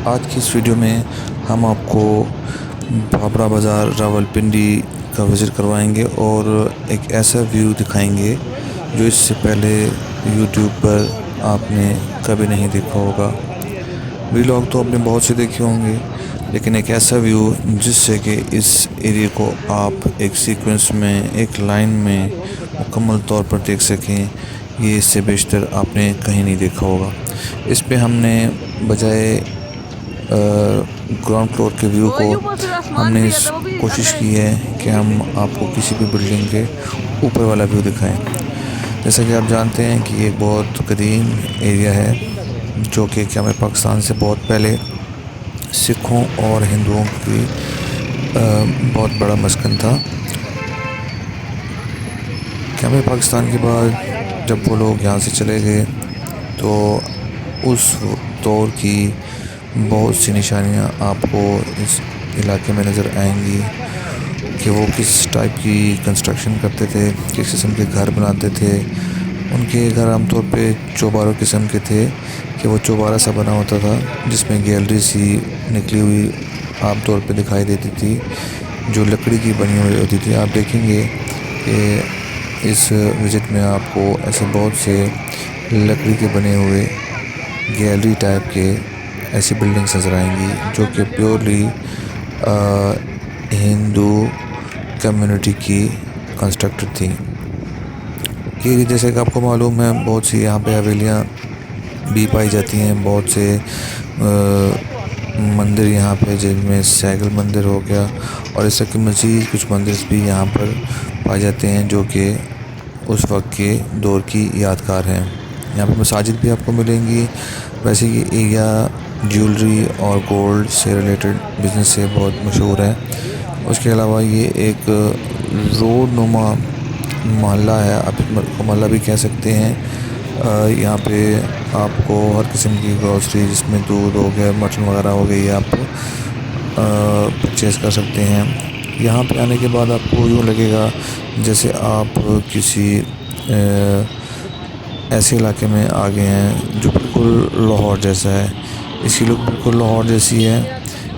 آج کی اس ویڈیو میں ہم آپ کو بابرا بازار راولپنڈی کا وزٹ کروائیں گے اور ایک ایسا ویو دکھائیں گے جو اس سے پہلے یوٹیوب پر آپ نے کبھی نہیں دیکھا ہوگا۔ ویلاگ تو آپ نے بہت سے دیکھے ہوں گے، لیکن ایک ایسا ویو جس سے کہ اس ایریا کو آپ ایک سیکوینس میں، ایک لائن میں مکمل طور پر دیکھ سکیں، یہ اس سے بیشتر آپ نے کہیں نہیں دیکھا ہوگا۔ اس پہ ہم نے بجائے گراؤنڈ فلور کے ویو کو ہم نے کوشش کی ہے کہ ہم آپ کو کسی بھی بلڈنگ کے اوپر والا ویو دکھائیں۔ جیسا کہ آپ جانتے ہیں کہ یہ ایک بہت قدیم ایریا ہے جو کہ ہمیں پاکستان سے بہت پہلے سکھوں اور ہندوؤں کی بہت بڑا مسکن تھا۔ کہ ہمیں پاکستان کے بعد جب وہ لوگ یہاں سے چلے گئے تو اس دور کی بہت سی نشانیاں آپ کو اس علاقے میں نظر آئیں گی کہ وہ کس ٹائپ کی کنسٹرکشن کرتے تھے، کس قسم کے گھر بناتے تھے۔ ان کے گھر عام طور پہ چوباروں قسم کے تھے کہ وہ چوبارہ سا بنا ہوتا تھا جس میں گیلری سی نکلی ہوئی عام طور پہ دکھائی دیتی تھی جو لکڑی کی بنی ہوئی ہوتی تھی۔ آپ دیکھیں گے کہ اس وزٹ میں آپ کو ایسے بہت سے لکڑی کے بنے ہوئے گیلری ٹائپ کے ایسی بلڈنگس نظر آئیں گی جو کہ پیورلی ہندو کمیونٹی کی کنسٹرکٹڈ تھی۔ یہ جیسے کہ آپ کو معلوم ہے بہت سی یہاں پہ حویلیاں بھی پائی جاتی ہیں، بہت سے مندر یہاں پہ جن میں سیگل مندر ہو گیا، اور اس طرح کے مزید کچھ مندر بھی یہاں پر پائے جاتے ہیں جو کہ اس وقت کے دور کی یادگار ہیں۔ یہاں پہ مساجد بھی آپ کو ملیں گی۔ ویسے یہ ایریا جیولری اور گولڈ سے ریلیٹڈ بزنس سے بہت مشہور ہے۔ اس کے علاوہ یہ ایک روڈ نما محلہ ہے، آپ محلہ بھی کہہ سکتے ہیں۔ یہاں پہ آپ کو ہر قسم کی گروسری جس میں دودھ ہو گیا، مٹن وغیرہ ہو گئی، آپ پرچیز کر سکتے ہیں۔ یہاں پہ آنے کے بعد آپ کو یوں لگے گا جیسے آپ کسی ایسے علاقے میں آ گئے ہیں جو بالکل لاہور جیسا ہے۔ اس کی لک بالکل لاہور جیسی ہے۔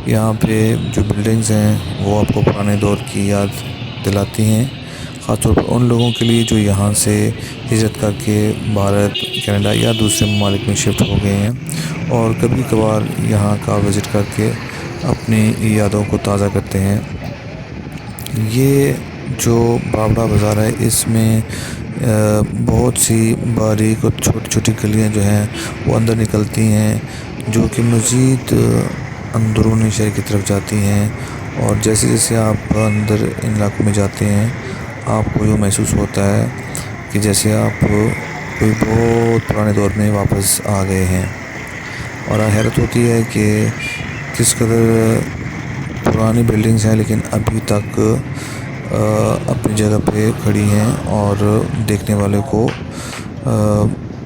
یہاں پہ جو بلڈنگز ہیں وہ آپ کو پرانے دور کی یاد دلاتی ہیں، خاص طور پر ان لوگوں کے لیے جو یہاں سے ہجرت کر کے بھارت، کینیڈا یا دوسرے ممالک میں شفٹ ہو گئے ہیں اور کبھی کبھار یہاں کا وزٹ کر کے اپنی یادوں کو تازہ کرتے ہیں۔ یہ جو بابرا بازار ہے اس میں بہت سی باریک اور چھوٹی چھوٹی گلیاں جو ہیں وہ اندر نکلتی ہیں جو کہ مزید اندرونی شہر کی طرف جاتی ہیں، اور جیسے جیسے آپ اندر ان علاقوں میں جاتے ہیں آپ کو یہ محسوس ہوتا ہے کہ جیسے آپ کوئی بہت پرانے دور میں واپس آ گئے ہیں، اور حیرت ہوتی ہے کہ کس قدر پرانی بلڈنگز ہیں لیکن ابھی تک اپنی جگہ پہ کھڑی ہیں اور دیکھنے والے کو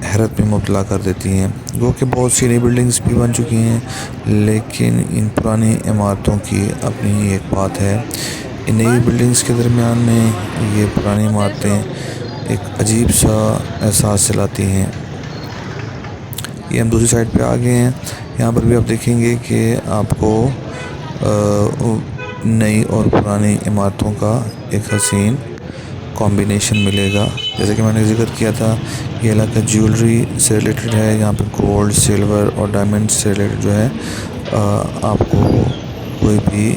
حیرت میں مبتلا کر دیتی ہیں۔ گو کہ بہت سی نئی بلڈنگز بھی بن چکی ہیں لیکن ان پرانی عمارتوں کی اپنی ہی ایک بات ہے۔ ان نئی بلڈنگز کے درمیان میں یہ پرانی عمارتیں ایک عجیب سا احساس دلاتی ہیں۔ یہ ہم دوسری سائڈ پہ آ گئے ہیں، یہاں پر بھی آپ دیکھیں گے کہ آپ کو نئی اور پرانی عمارتوں کا ایک حسین کمبینیشن ملے گا۔ جیسے کہ میں نے ذکر کیا تھا یہ علاقہ جیولری سے ریلیٹڈ ہے، یہاں پہ گولڈ، سلور اور ڈائمنڈ سے ریلیٹڈ جو ہے آپ کو کوئی بھی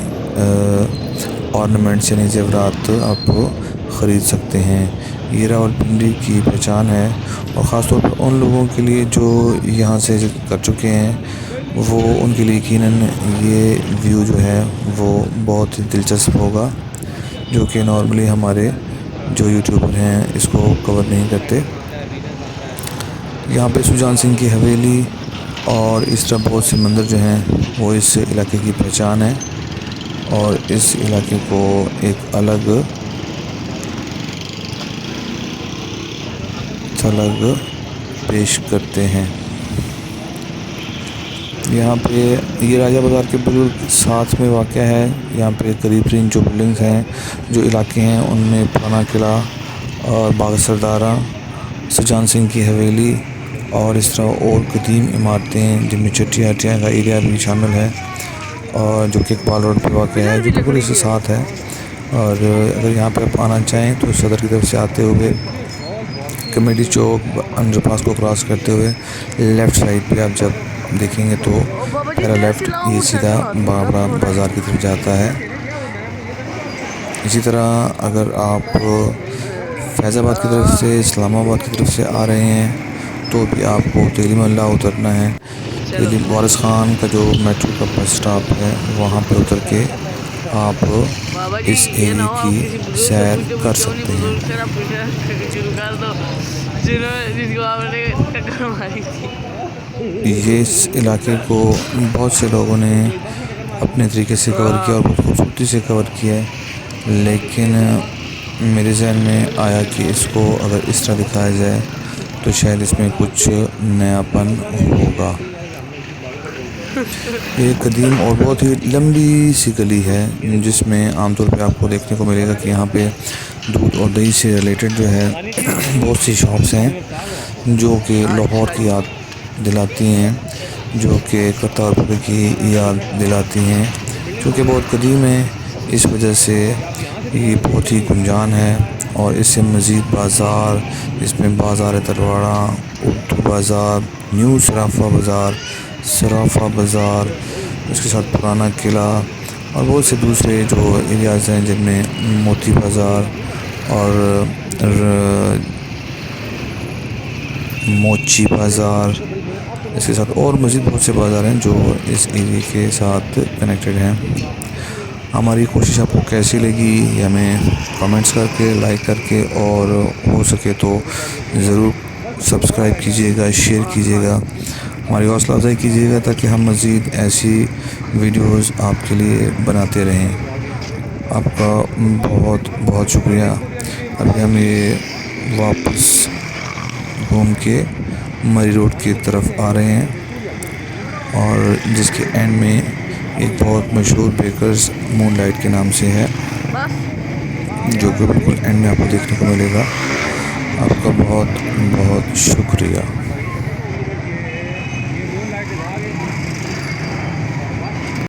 آرنامنٹس یعنی زیورات آپ خرید سکتے ہیں۔ یہ راولپنڈی کی پہچان ہے، اور خاص طور پر ان لوگوں کے لیے جو یہاں سے کر چکے ہیں وہ ان کے لیے یقیناً یہ ویو جو ہے وہ بہت ہی دلچسپ ہوگا جو کہ نارملی ہمارے جو یوٹیوبر ہیں اس کو کور نہیں کرتے۔ یہاں پہ سجان سنگھ کی حویلی اور اس طرح بہت سے مندر جو ہیں وہ اس علاقے کی پہچان ہے اور اس علاقے کو ایک الگ جھلک پیش کرتے ہیں۔ یہاں پہ یہ راجہ بازار کے بالکل ساتھ میں واقع ہے۔ یہاں پہ قریب ترین جو بلڈنگز ہیں، جو علاقے ہیں، ان میں پرانا قلعہ اور باغ سردارہ، سجان سنگھ کی حویلی اور اس طرح اور قدیم عمارتیں ہیں جن میں چٹیا ہٹیا کا ایریا بھی شامل ہے، اور جو کہ اقبال روڈ پہ واقع ہے، جو بالکل اس کے ساتھ ہے۔ اور اگر یہاں پہ آپ آنا چاہیں تو صدر کی طرف سے آتے ہوئے کمیٹی چوک انڈر پاس کو کراس کرتے ہوئے لیفٹ سائڈ پہ آپ جب دیکھیں گے تو پہلا لیفٹ یہ سیدھا بابرا بازار کی طرف جاتا ہے۔ اسی طرح اگر آپ فیض آباد کی طرف سے اسلام آباد کی طرف سے آ رہے ہیں تو بھی آپ کو تعلیم اللہ اترنا ہے۔ تعلیم وارث خان کا جو میٹرو کا بس سٹاپ ہے وہاں پہ اتر کے آپ اس ایریے کی سیر کر سکتے ہیں۔ یہ اس علاقے کو بہت سے لوگوں نے اپنے طریقے سے کور کیا اور بہت خوبصورتی سے کور کیا ہے، لیکن میرے ذہن میں آیا کہ اس کو اگر اس طرح دکھایا جائے تو شاید اس میں کچھ نیاپن ہوگا۔ یہ قدیم اور بہت ہی لمبی سی گلی ہے جس میں عام طور پہ آپ کو دیکھنے کو ملے گا کہ یہاں پہ دودھ اور دہی سے ریلیٹڈ جو ہے بہت سی شاپس ہیں جو کہ لاہور کی یاد دلاتی ہیں، جو کہ کرتارپور کی یاد دلاتی ہیں، چونکہ بہت قدیم ہے اس وجہ سے یہ بہت ہی گنجان ہے۔ اور اس سے مزید بازار، اس میں بازار تلواڑہ، اردو بازار، نیو صرافہ بازار، اس کے ساتھ پرانا قلعہ اور بہت سے دوسرے جو ایریاز ہیں جن میں موتی بازار اور موچی بازار، اس کے ساتھ اور مزید بہت سے بازار ہیں جو اس ایریے کے ساتھ کنیکٹڈ ہیں۔ ہماری کوشش آپ کو کیسی لگی یہ ہمیں کمنٹس کر کے، لائک کر کے، اور ہو سکے تو ضرور سبسکرائب کیجیے گا، شیئر کیجیے گا، ہماری حوصلہ افزائی کیجیے گا تاکہ ہم مزید ایسی ویڈیوز آپ کے لیے بناتے رہیں۔ آپ کا بہت بہت شکریہ۔ ابھی ہم یہ واپس گھوم کے مری روڈ کی طرف آ رہے ہیں، اور جس کے اینڈ میں ایک بہت مشہور بیکرز مون لائٹ کے نام سے ہے، جو کہ بالکل اینڈ میں آپ کو دیکھنے کو ملے گا۔ آپ کا بہت بہت شکریہ۔